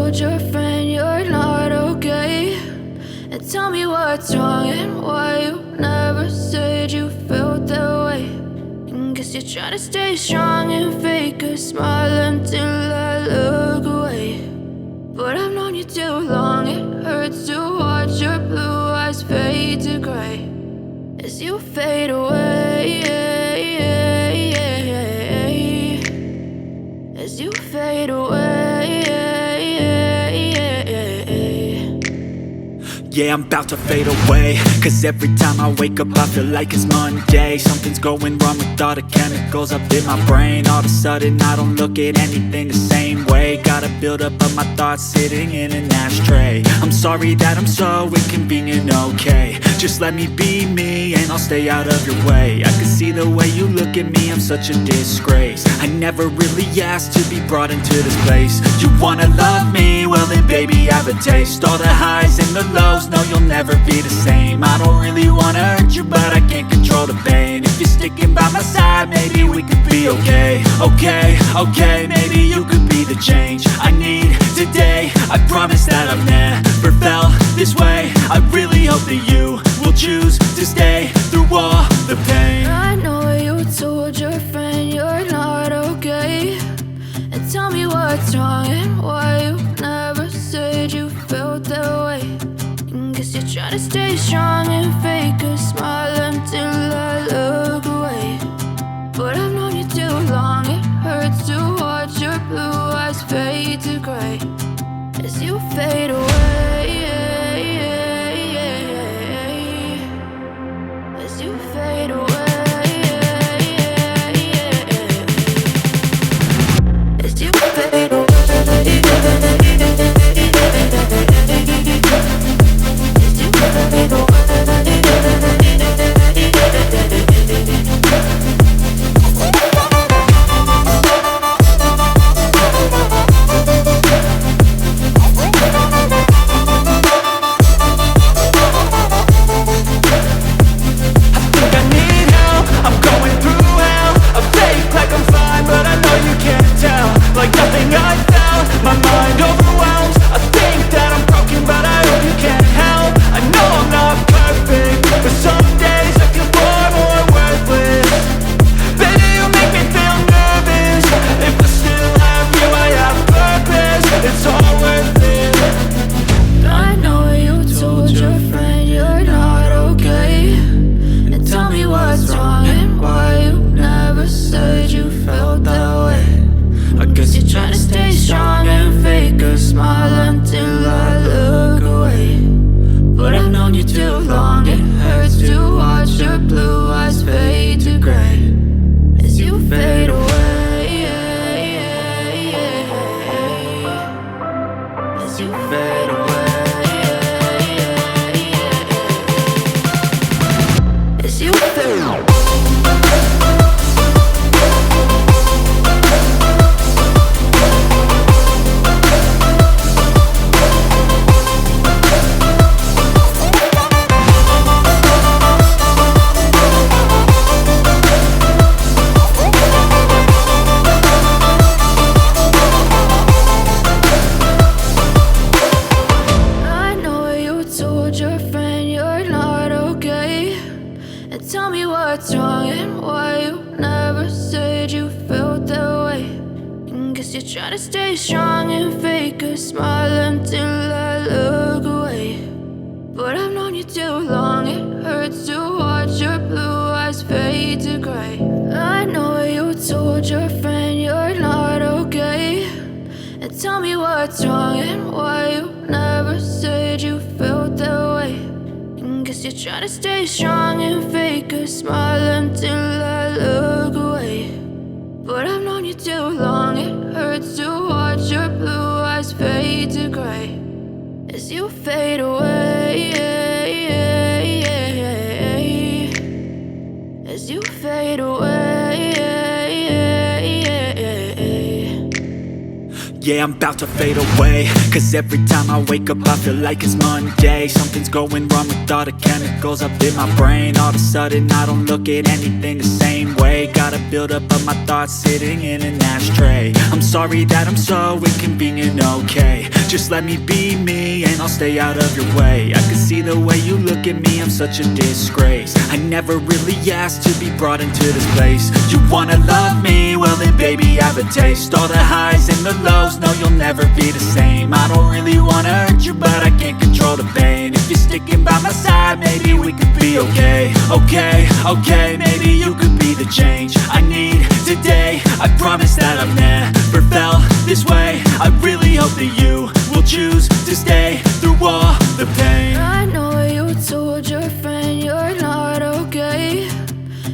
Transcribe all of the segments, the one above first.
told your friend you're not okay, and tell me what's wrong and why you never said you felt that way. And guess you're trying to stay strong and fake a smile until I look away. But I've known you too long, it hurts to watch your blue eyes fade to gray as you fade away, as you fade away. Yeah, I'm about to fade away, cause every time I wake up I feel like it's Monday. Something's going wrong with all the chemicals up in my brain. All of a sudden I don't look at anything the same way. Got a build up of my thoughts sitting in an ashtray. I'm sorry that I'm so inconvenient, okay. Just let me be me and I'll stay out of your way. I can see the way you look at me, I'm such a disgrace. I never really asked to be brought into this place. You wanna love me? Well then baby, have a taste. All the highs and the lows, no, you'll never be the same. I don't really wanna hurt you, but I can't control the pain. If you're sticking by my side, maybe we could be okay. Okay, maybe you could be the change I need today. I promise that I've never felt this way. I really hope that you will choose to stay through all the pain. I know you told your friend you're not okay, and tell me what's wrong and why you never said you felt that way. And guess you're trying to stay strong and fake a smile until I look away. But I've known you too long, it hurts to watch your blue eyes fade to gray as you fade away, as you fade away. As you fade away, as you fade away. Like nothing I found, my mind overwhelms. I think that I'm broken, but I hope you can't help. I know I'm not perfect, but some days I feel far more worthless. Baby, you make me feel nervous. If I still have you, I have purpose. It's all worth it. I know you told your friend you're not okay, and tell me what's wrong and why you never said you felt that way. I guess you're trying to stay strong and fake a smile until I look away. But I've known you too long, it hurts to watch your blue eyes fade to gray as you fade away, as you fade away, as you fade away. Tell me what's wrong and why you never said you felt that way. And guess you're trying to stay strong and fake a smile until I look away. But I've known you too long, it hurts to watch your blue eyes fade to gray. I know you told your friend you're not okay, and tell me what's wrong and why you never said you felt that way. Guess you're trying to stay strong and fake a smile until I look away. But I've known you too long, it hurts to watch your blue eyes fade to gray as you fade away, as you fade away. Yeah, I'm about to fade away, cause every time I wake up I feel like it's Monday. Something's going wrong with all the chemicals up in my brain. All of a sudden I don't look at anything the same way. Gotta build up of my thoughts sitting in an ashtray. I'm sorry that I'm so inconvenient, okay. Just let me be me and I'll stay out of your way. I can see the way you look at me, I'm such a disgrace. I never really asked to be brought into this place. You wanna love me? Well then baby have a taste. All the highs and the lows, no you'll never be the same. I don't really wanna hurt you but I can't control the pain. If you're sticking by my side, maybe we could be okay. Okay, maybe you could be the change I need today. I promise that I've never felt this way. I really hope that you will choose to stay through all the pain. I know you told your friend you're not okay,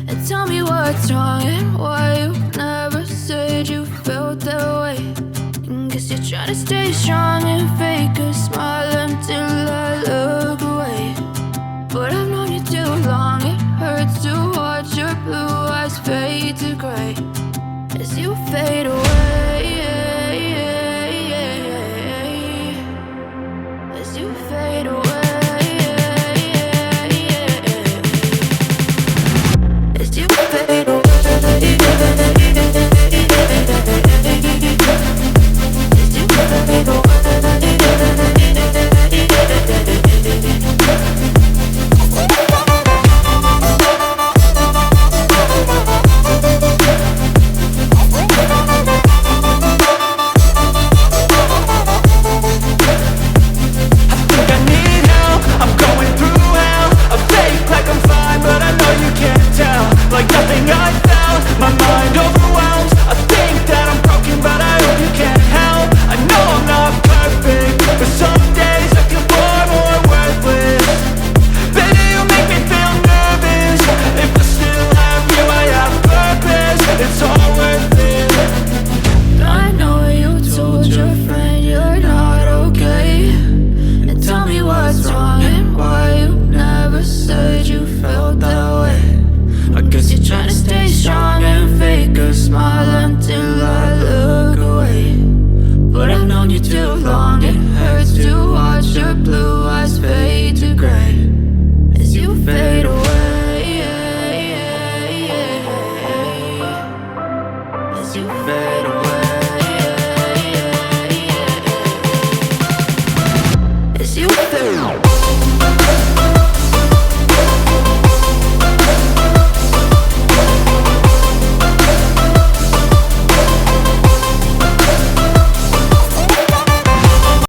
and tell me what's wrong and why you never said you felt that way. And guess you're trying to stay strong